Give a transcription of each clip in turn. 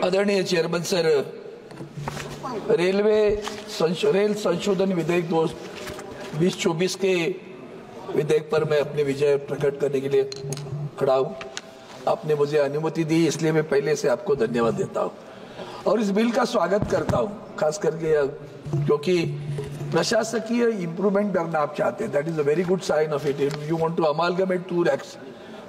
आदरणीय chairman sir, rail संशोधन विधेयक 2024 के विधेयक पर मैं अपनी विजय प्रकट करने के लिए खड़ा हूँ। आपने मुझे अनुमति दी, इसलिए मैं पहले से आपको धन्यवाद देता हूँ और इस बिल का स्वागत करता हूँ, खास करके क्योंकि प्रशासकीय इंप्रूवमेंट करना आप चाहते हैं। That is a very good sign of it. You want to amalgamate two acts,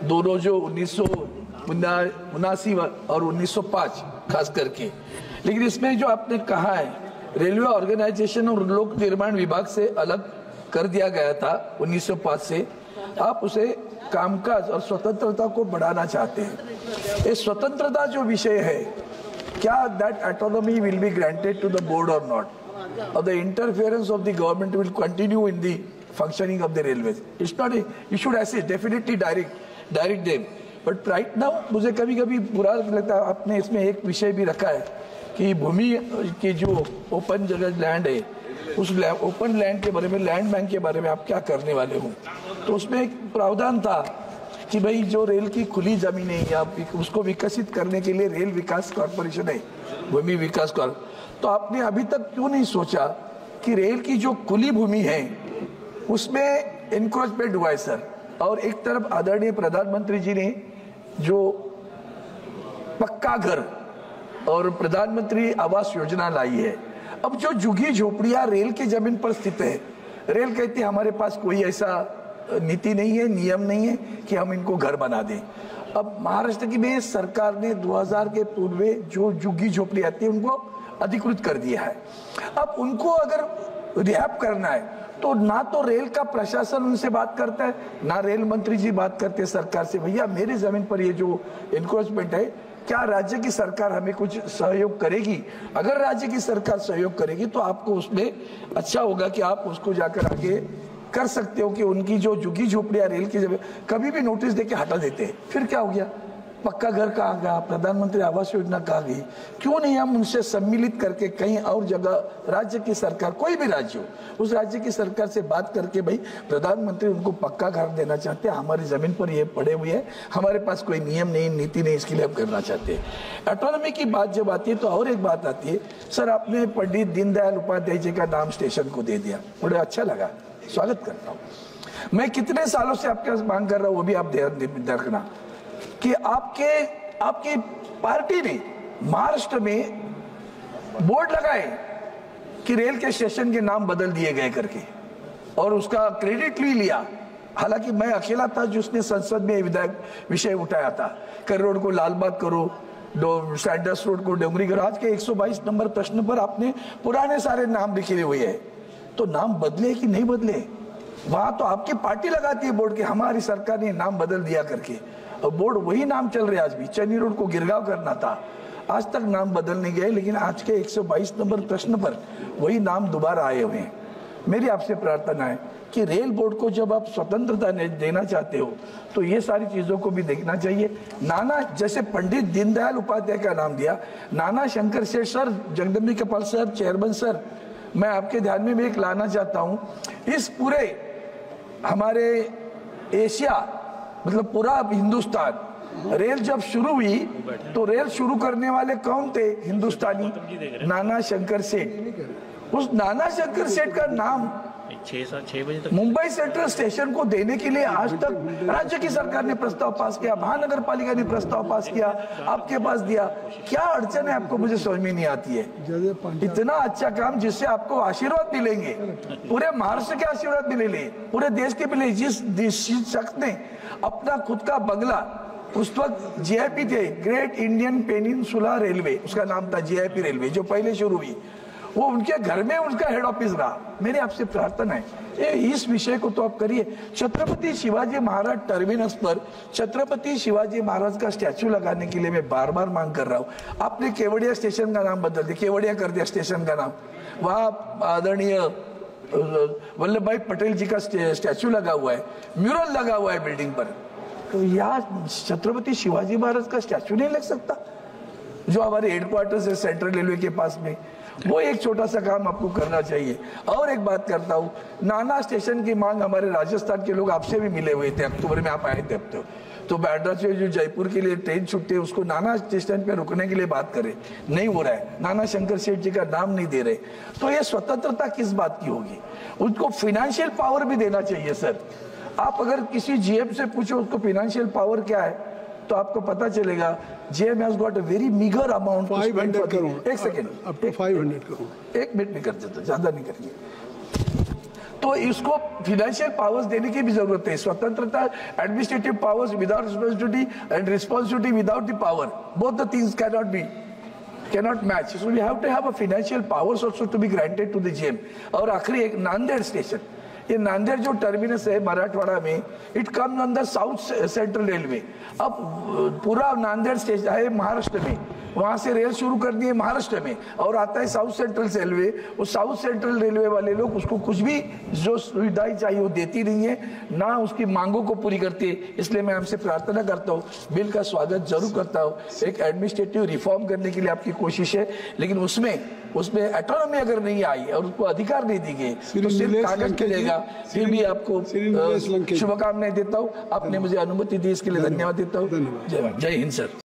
दोनों जो 1979 और 1905 खास करके। लेकिन इसमें जो आपने कहा है रेलवे ऑर्गेनाइजेशन और लोक निर्माण विभाग से अलग कर दिया गया था 1905 से, आप उसे कामकाज और स्वतंत्रता को बढ़ाना चाहते हैं। ये स्वतंत्रता जो विषय है, क्या that autonomy will be granted to the board और not, or the interference of the government will continue in the functioning of the railways? It's not you should assist, definitely direct them, but right now मुझे कभी-कभी बुरा लगता है। आपने इसमें एक विषय भी रखा है कि भूमि की जो ओपन जगह लैंड है, उस ओपन लैंड के बारे में, लैंड बैंक के बारे में आप क्या करने वाले हो। तो उसमें एक प्रावधान था कि भाई जो रेल की खुली जमीन है या उसको विकसित करने के लिए रेल विकास कॉर्पोरेशन है, भूमि विकास कॉर्पोरेशन। तो आपने अभी तक क्यों नहीं सोचा कि रेल की जो खुली भूमि है उसमें इंक्रोचमेंट हुआ है सर। और एक तरफ आदरणीय प्रधानमंत्री जी ने जो पक्का घर और प्रधानमंत्री आवास योजना लाई है, अब जो झुग्गी झोपड़ियां रेल की जमीन पर स्थित है, रेल कहती है हमारे पास कोई ऐसा नीति नहीं है, नियम नहीं है कि हम इनको घर बना दें। अब महाराष्ट्र की में सरकार ने 2000 के पूर्व जो झुग्गी झोपड़ी आती है उनको अधिकृत कर दिया है। अब उनको अगर रिहैब करना है तो ना तो रेल का प्रशासन उनसे बात करता है, ना रेल मंत्री जी बात करते हैं सरकार से, भैया मेरी जमीन पर ये जो इंक्रोचमेंट है, क्या राज्य की सरकार हमें कुछ सहयोग करेगी? अगर राज्य की सरकार सहयोग करेगी तो आपको उसमें अच्छा होगा कि आप उसको जाकर आगे कर सकते हो कि उनकी जो झुग्गी झोपड़ियां रेल की जगह कभी भी नोटिस देके हटा देते हैं। फिर क्या हो गया? पक्का घर कहाँ गया? प्रधानमंत्री आवास योजना कहाँ गई? क्यों नहीं हम उनसे सम्मिलित करके कहीं और जगह राज्य की सरकार, कोई भी राज्य हो, उस राज्य की सरकार से बात करके भाई प्रधानमंत्री उनको पक्का घर देना चाहते हैं, हमारी जमीन पर ये पड़े हुए हैं, हमारे पास कोई नियम नहीं, नीति नहीं, इसके लिए हम करना चाहते हैं। ऑटोनॉमी की बात जब आती है तो और एक बात आती है सर, आपने पंडित दीनदयाल उपाध्याय जी का नाम स्टेशन को दे दिया, बड़ा अच्छा लगा, स्वागत करता हूँ। मैं कितने सालों से आपके पास मांग कर रहा हूँ, वो भी आप ध्यान रखना कि आपकी पार्टी ने महाराष्ट्र में बोर्ड लगाए कि रेल के स्टेशन के नाम बदल दिए गए करके, और उसका क्रेडिट भी लिया। हालांकि मैं अकेला था जिसने संसद में विधायक विषय उठाया था, कर रोड को लालबाग करो, सैंडर्स रोड को डोंगरी करो। आज के 122 नंबर प्रश्न पर आपने पुराने सारे नाम लिखे हुए हैं, तो नाम बदले कि नहीं बदले? वहां तो आपकी पार्टी लगाती है बोर्ड के, हमारी सरकार ने नाम बदल दिया करके, और बोर्ड वही नाम चल रहे। आज भी चन्नी रोड को गिरगांव करना था, आज तक नाम बदल नहीं गए, लेकिन आज के 122 नंबर प्रश्न पर वही नाम दोबारा आए हुए हैं। मेरी आपसे प्रार्थना है कि रेल बोर्ड को जब आप स्वतंत्रता देना चाहते हो तो ये सारी चीजों को भी देखना चाहिए। नाना, जैसे पंडित दीनदयाल उपाध्याय का नाम दिया, नाना Shankar Sheth sir, Jagdambika Pal sir, chairman sir, मैं आपके ध्यान में भी एक लाना चाहता हूँ। इस पूरे हमारे एशिया, मतलब पूरा हिंदुस्तान, रेल जब शुरू हुई तो रेल शुरू करने वाले कौन थे? हिंदुस्तानी, नाना शंकर सेठ। उस नाना शंकर सेठ का नाम 6 बजे तक मुंबई सेंट्रल स्टेशन को देने के लिए आज तक राज्य की सरकार ने प्रस्ताव पास किया, महानगर पालिका ने प्रस्ताव पास किया, आपके पास दिया। क्या अड़चन है आपको? मुझे समझ में नहीं आती है। इतना अच्छा काम जिससे आपको आशीर्वाद मिलेंगे, पूरे महाराष्ट्र के आशीर्वाद मिलेंगे, पूरे देश के मिले। जिस शख्स ने अपना खुद का बंगला, उस वक्त जीआईपी थे, ग्रेट इंडियन पेनिनसुला रेलवे, उसका नाम था जीआईपी रेलवे, जो पहले शुरू हुई, वो उनके घर में उनका हेड ऑफिस रहा। मेरी आपसे प्रार्थना है इस विषय को तो आप करिए। छत्रपति शिवाजी महाराज टर्मिनस पर छत्रपति शिवाजी महाराज का स्टैचू लगाने के लिए मैं बार बार मांग कर रहा हूँ। आपने केवड़िया स्टेशन का नाम बदल दिया, केवड़िया कर दिया स्टेशन का नाम। वहाँ आदरणीय वल्लभ भाई पटेल जी का स्टैचू लगा हुआ है, म्यूरल लगा हुआ है बिल्डिंग पर, तो यहाँ छत्रपति शिवाजी महाराज का स्टैचू नहीं लग सकता? जो हमारे हेडक्वार्टर्स है सेंट्रल रेलवे के पास में, वो एक छोटा सा काम आपको करना चाहिए। और एक बात करता हूँ, नाना स्टेशन की मांग हमारे राजस्थान के लोग आपसे भी मिले हुए थे, अक्टूबर में आप आए थे, अब तो तो बांद्रा से जो जयपुर के लिए ट्रेन छूटती है उसको नाना स्टेशन पे रुकने के लिए बात करे, नहीं हो रहा है। नाना शंकर शेठ जी का नाम नहीं दे रहे, तो ये स्वतंत्रता किस बात की होगी? उनको फाइनेंशियल पावर भी देना चाहिए सर। आप अगर किसी जीएम से पूछो उसको फाइनेंशियल पावर क्या है, तो आपको पता चलेगा GM has got a very meagre amount. 500 crore. एक second, up to 500 crore. 1 minute में कर देता, ज्यादा नहीं करेंगे। तो इसको फाइनेंशियल पावर्स देने की भी जरूरत है। स्वतंत्रता, administrative powers without responsibility and responsibility without the power, both the things cannot match. So we have to have a financial powers also to be granted to the GM. और आखिरी एक Nanded station, ये नांदेड़ जो टर्मिनस है मराठवाड़ा में, it comes under south central railway. अब पूरा Nanded station है महाराष्ट्र में, वहां से रेल शुरू कर दी है महाराष्ट्र में और आता है साउथ सेंट्रल रेलवे। वो साउथ सेंट्रल रेलवे वाले लोग उसको कुछ भी जो सुविधाएं चाहिए वो देती नहीं है, ना उसकी मांगों को पूरी करती है। इसलिए मैं आपसे प्रार्थना करता हूँ, बिल का स्वागत जरूर करता हूँ। एक एडमिनिस्ट्रेटिव रिफॉर्म करने के लिए आपकी कोशिश है, लेकिन उसमें ऑटोनॉमी अगर नहीं आई और उसको अधिकार नहीं दी गई तो सिर्फ कागज चलेगा। फिर भी आपको शुभकामनाएं देता हूँ। आपने मुझे अनुमति दी, इसके लिए धन्यवाद देता हूँ। जय हिंद सर।